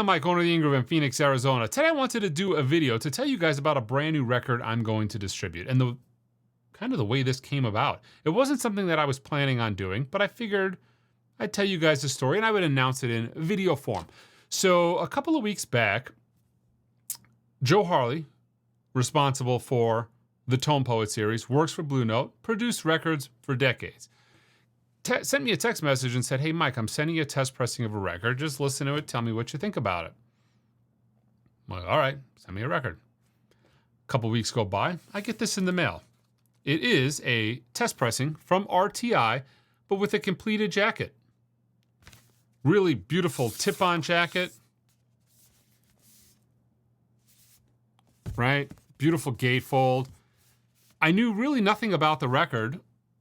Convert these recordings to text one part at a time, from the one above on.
I'm Mike, owner of the Ingram in Phoenix, Arizona. Today I wanted to do a video to tell you guys about a brand new record I'm going to distribute and the way this came about. It wasn't something that I was planning on doing, but I figured I'd tell you guys the story and I would announce it in video form. So a couple of weeks back, Joe Harley, responsible for the Tone Poet series, works for Blue Note, produced records for decades. Sent me a text message and said, "Hey Mike, I'm sending you a test pressing of a record. Just listen to it, tell me what you think about it." I'm like, all right, send me a record. A couple weeks go by, I get this in the mail. It is a test pressing from RTI, but with a completed jacket. Really beautiful tip-on jacket. Right? Beautiful gatefold. I knew really nothing about the record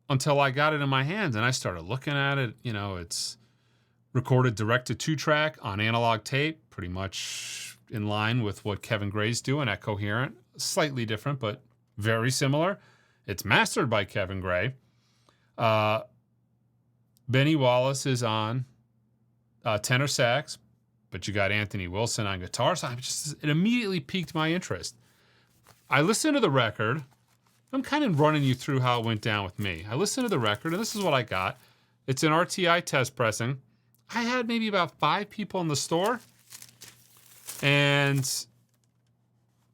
until I got it in my hands and I started looking at it. You know, it's recorded direct to 2-track on analog tape, pretty much in line with what Kevin Gray's doing at Coherent. Slightly different, but very similar. It's mastered by Kevin Gray. Bennie Wallace is on tenor sax, but you got Anthony Wilson on guitar. So it immediately piqued my interest. I listened to the record. I'm kind of running you through how it went down with me. I listened to the record, and this is what I got. It's an RTI test pressing. I had maybe about 5 people in the store, and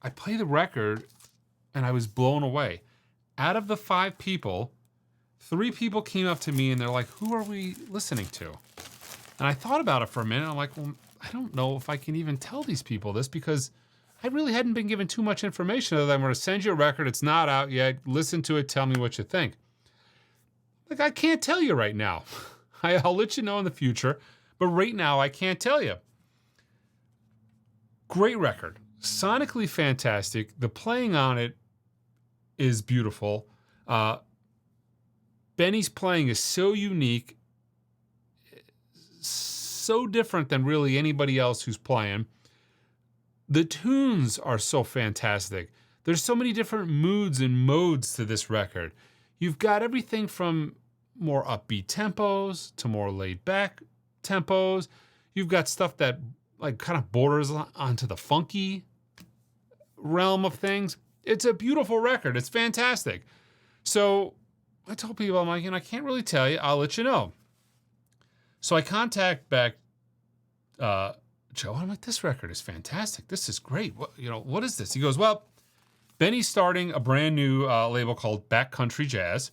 I played the record, and I was blown away. Out of the 5 people, 3 people came up to me, and they're like, "Who are we listening to?" And I thought about it for a minute. I'm like, well, I don't know if I can even tell these people this because I really hadn't been given too much information other than I'm going to send you a record. It's not out yet. Listen to it. Tell me what you think. Like, I can't tell you right now. I'll let you know in the future. But right now, I can't tell you. Great record. Sonically fantastic. The playing on it is beautiful. Bennie's playing is so unique. So different than really anybody else who's playing. The tunes are so fantastic. There's so many different moods and modes to this record. You've got everything from more upbeat tempos to more laid back tempos. You've got stuff that like kind of borders onto the funky realm of things. It's a beautiful record. It's fantastic. So I told people, I'm like, I can't really tell you. I'll let you know. So I contact back Joe. I'm like, this record is fantastic. This is great. What is this? He goes, well, Bennie's starting a brand new label called Backcountry Jazz,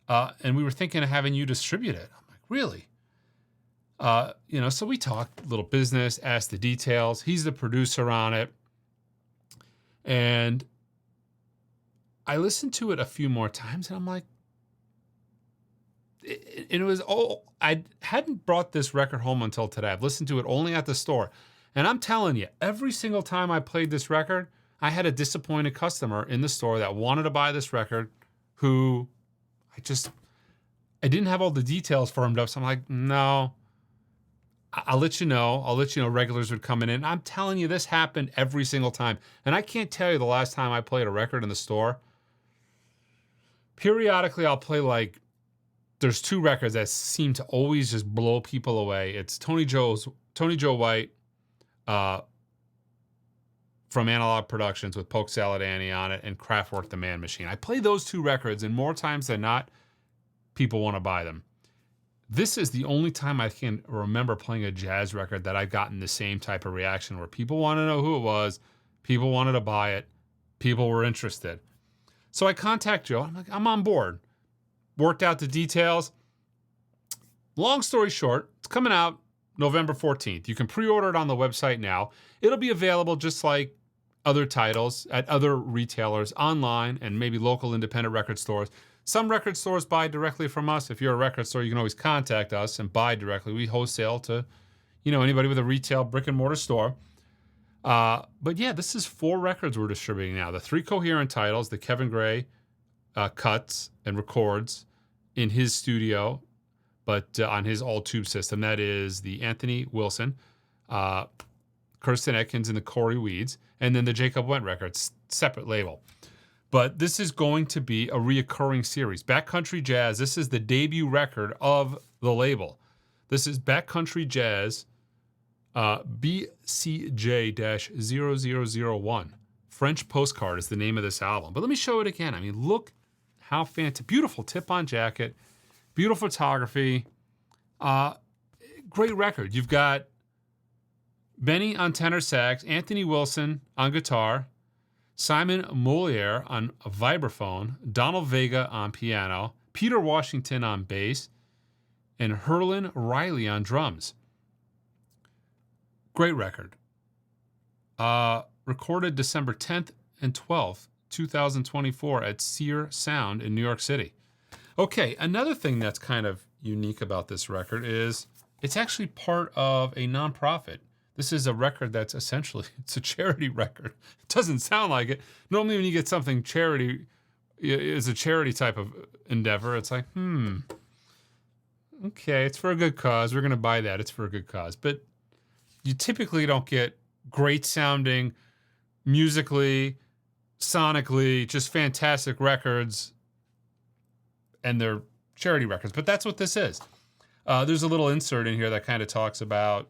and we were thinking of having you distribute it. I'm like, really? So we talked a little business, asked the details. He's the producer on it, and I listened to it a few more times, and I'm like, I hadn't brought this record home until today. I've listened to it only at the store. And I'm telling you, every single time I played this record, I had a disappointed customer in the store that wanted to buy this record who I didn't have all the details firmed up. So I'm like, no, I'll let you know. I'll let you know regulars would come in. And I'm telling you, this happened every single time. And I can't tell you the last time I played a record in the store. Periodically, I'll play there's 2 records that seem to always just blow people away. It's Tony Joe White from Analog Productions with Polk Salad Annie on it and Kraftwerk The Man Machine. I play those 2 records, and more times than not, people want to buy them. This is the only time I can remember playing a jazz record that I've gotten the same type of reaction where people want to know who it was, people wanted to buy it, people were interested. So I contact Joe. I'm like, I'm on board. Worked out the details. Long story short, it's coming out November 14th. You can pre-order it on the website now. It'll be available just like other titles at other retailers online and maybe local independent record stores. Some record stores buy directly from us. If you're a record store, you can always contact us and buy directly. We wholesale to, anybody with a retail brick and mortar store. But yeah, this is 4 records we're distributing now. The 3 Coherent titles, the Kevin Gray cuts and records in his studio, but on his all-tube system. That is the Anthony Wilson, Kirsten Atkins, and the Corey Weeds, and then the Jacob Went records, separate label. But this is going to be a reoccurring series. Backcountry Jazz, this is the debut record of the label. This is Backcountry Jazz BCJ-0001. French Postcard is the name of this album. But let me show it again. I mean, look how fantastic. Beautiful tip-on jacket. Beautiful photography. Great record. You've got Bennie on tenor sax, Anthony Wilson on guitar, Simon Moliere on vibraphone, Donald Vega on piano, Peter Washington on bass, and Herlin Riley on drums. Great record. Recorded December 10th and 12th, 2024 at Sear Sound in New York City. Okay, another thing that's kind of unique about this record is it's actually part of a nonprofit. This is a record that's essentially, it's a charity record. It doesn't sound like it. Normally when you get something charity, is a charity type of endeavor, it's like, okay, it's for a good cause. We're going to buy that. It's for a good cause. But you typically don't get great sounding, musically, sonically, just fantastic records, and they're charity records. But that's what this is. There's a little insert in here that kind of talks about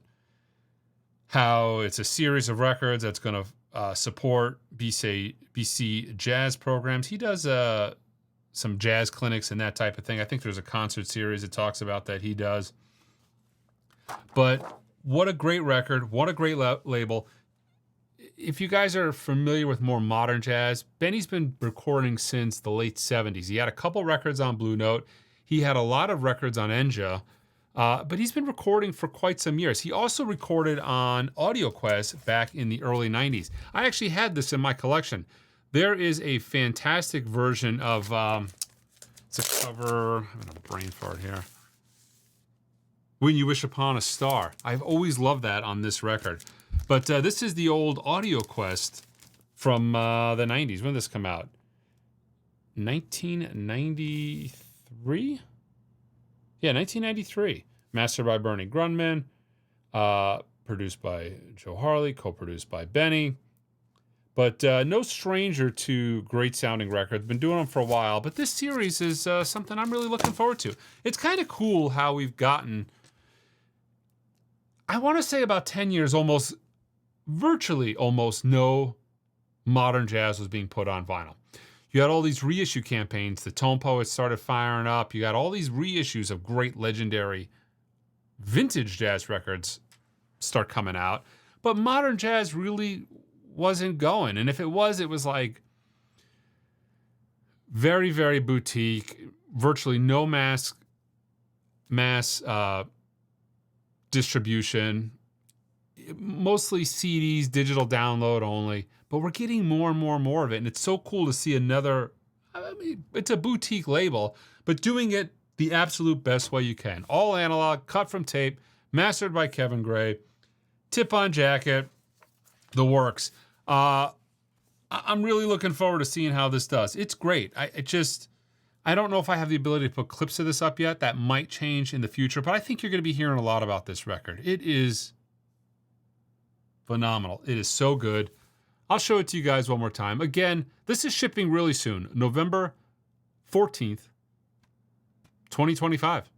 how it's a series of records that's going to support BC jazz programs. He does some jazz clinics and that type of thing. I think there's a concert series that talks about that he does. But what a great record. What a great label. If you guys are familiar with more modern jazz, Benny's been recording since the late 70s. He had a couple records on Blue Note. He had a lot of records on Enja. But he's been recording for quite some years. He also recorded on AudioQuest back in the early 90s. I actually had this in my collection. There is a fantastic version of, it's a cover, I'm having a brain fart here. When You Wish Upon a Star. I've always loved that on this record. But this is the old AudioQuest from the 90s. When did this come out? 1993? Yeah, 1993. Mastered by Bernie Grundman. Produced by Joe Harley. Co-produced by Bennie. But no stranger to great sounding records. Been doing them for a while. But this series is something I'm really looking forward to. It's kind of cool how we've gotten, I want to say about 10 years, virtually almost no modern jazz was being put on vinyl. You had all these reissue campaigns. The Tone Poets started firing up. You got all these reissues of great legendary vintage jazz records start coming out. But modern jazz really wasn't going. And if it was like very, very boutique, virtually no mass distribution, mostly CDs, digital download only. But we're getting more and more and more of it. And it's so cool to see another, I mean, it's a boutique label, but doing it the absolute best way you can. All analog, cut from tape, mastered by Kevin Gray, tip-on jacket, the works. I'm really looking forward to seeing how this does. It's great. I don't know if I have the ability to put clips of this up yet. That might change in the future, but I think you're going to be hearing a lot about this record. It is phenomenal. It is so good. I'll show it to you guys one more time. Again, this is shipping really soon, November 14th, 2025.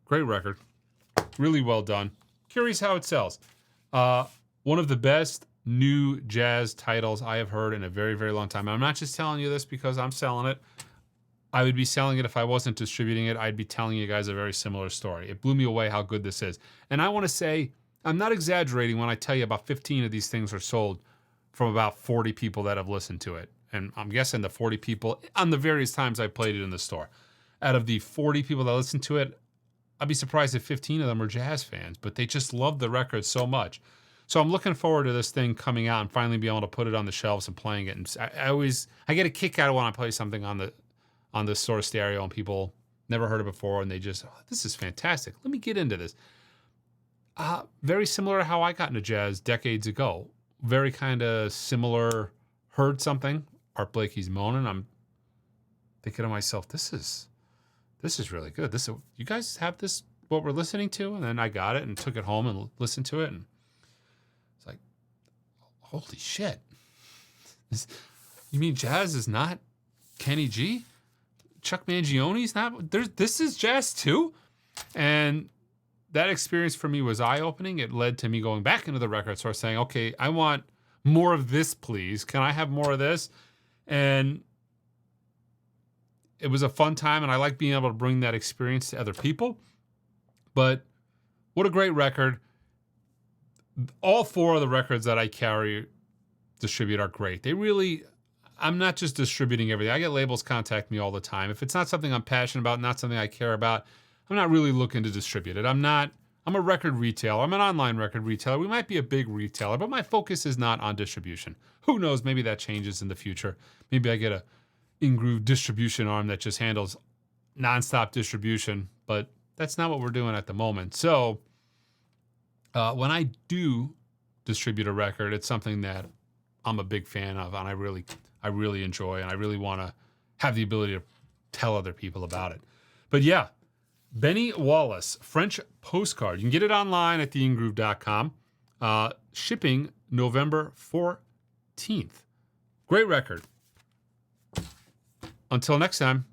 Great record. Really well done. Curious how it sells. One of the best new jazz titles I have heard in a very, very long time. I'm not just telling you this because I'm selling it. I would be selling it if I wasn't distributing it. I'd be telling you guys a very similar story. It blew me away how good this is. And I want to say, I'm not exaggerating when I tell you about 15 of these things are sold from about 40 people that have listened to it. And I'm guessing the 40 people, on the various times I played it in the store, out of the 40 people that listened to it, I'd be surprised if 15 of them are jazz fans, but they just love the record so much. So I'm looking forward to this thing coming out and finally being able to put it on the shelves and playing it. And I get a kick out of when I play something on the store stereo and people never heard it before and they just, oh, this is fantastic. Let me get into this. Very similar to how I got into jazz decades ago. Very kind of similar. Heard something, Art Blakey's Moaning. I'm thinking to myself, this is really good. You guys have this, what we're listening to? And then I got it and took it home and listened to it. And it's like, holy shit. You mean jazz is not Kenny G? Chuck Mangione's not? This is jazz too? And that experience for me was eye-opening. It led to me going back into the record store saying, okay, I want more of this, please. Can I have more of this? And it was a fun time, and I like being able to bring that experience to other people. But what a great record. All 4 of the records that I distribute are great. They really, I'm not just distributing everything. I get labels contact me all the time. If it's not something I'm passionate about, not something I care about, I'm not really looking to distribute it. I'm a record retailer. I'm an online record retailer. We might be a big retailer, but my focus is not on distribution. Who knows? Maybe that changes in the future. Maybe I get a in-groove distribution arm that just handles nonstop distribution, but that's not what we're doing at the moment. So when I do distribute a record, it's something that I'm a big fan of, and I really enjoy, and I really want to have the ability to tell other people about it. But yeah, Bennie Wallace, French Postcard. You can get it online at theingroove.com. Shipping November 14th. Great record. Until next time.